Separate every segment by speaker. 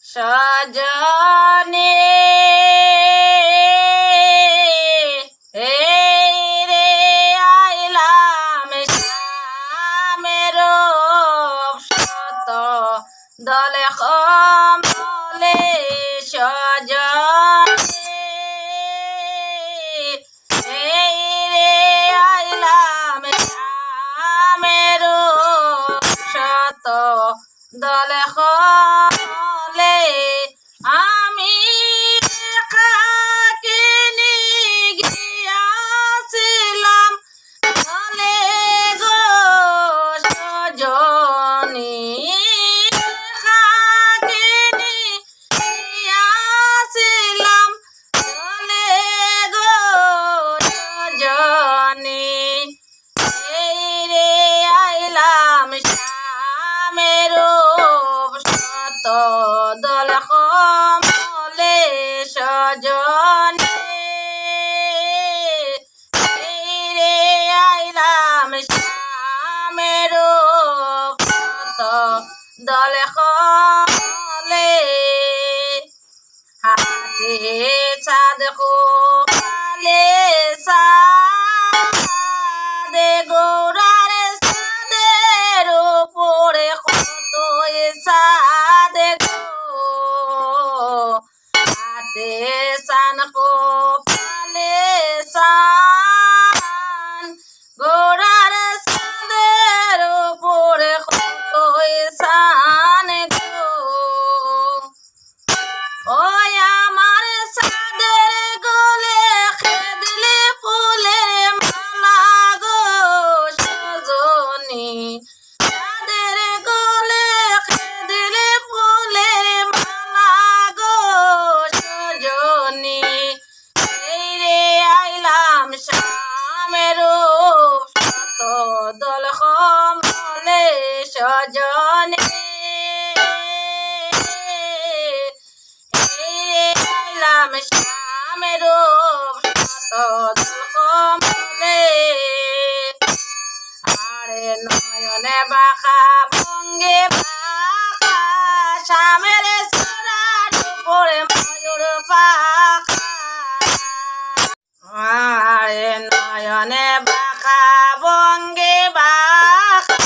Speaker 1: সজনে রে আইলাম শ্যামের শত দলে কমলে সজনে রে আইলাম শ্যামের শত দলে কমলে আমি কাকে গিয়াছিলাম দলে গো সজনী কাকে গিয়াছিলাম দলে গো সজনী এই রে আইলাম শ্যামের শত দল কমলে সজনে এই রে আইলাম শ্যামের শত দল কমলে হাতে চাঁদ কোপালে চাঁদে গৌরার চাঁদের উপরে কত চাঁদ গো হাতে চান কোপালে চান গৌরার চাঁদের উপরে কত চান গো ওই আমার চাঁদের গলে খেদলে ফুলের মালা গো সজনী চাঁদের গলে খেদলে ফুলের মালা গো সজনী এই রে আইলাম শ্যামের শত দল কমলে সজনী শ্যামের শত দল কমলে আরে নয়নে বাঁকা ভঙ্গে বাঁকা শ্যামের চূড়ার উপরে ময়ূর পাখা আরে নয়নে বাঁকা ভঙ্গে বাঁকা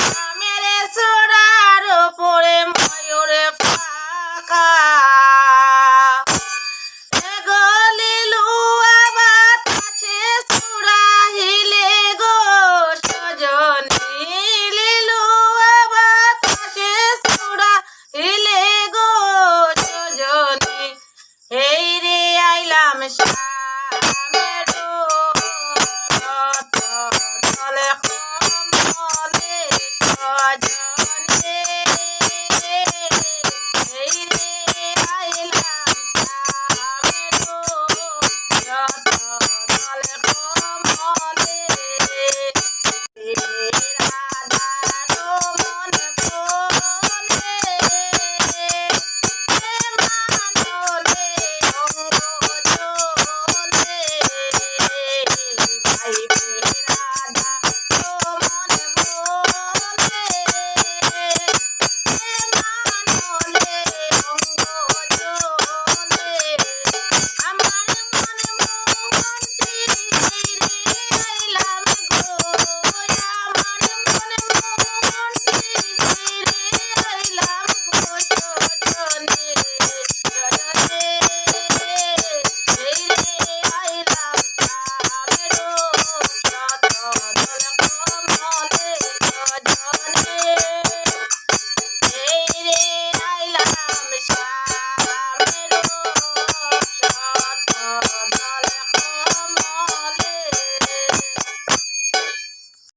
Speaker 1: শ্যামের চূড়ার উপরে ময়ূর পাখা শ্যামের শত দল কমলে সজনী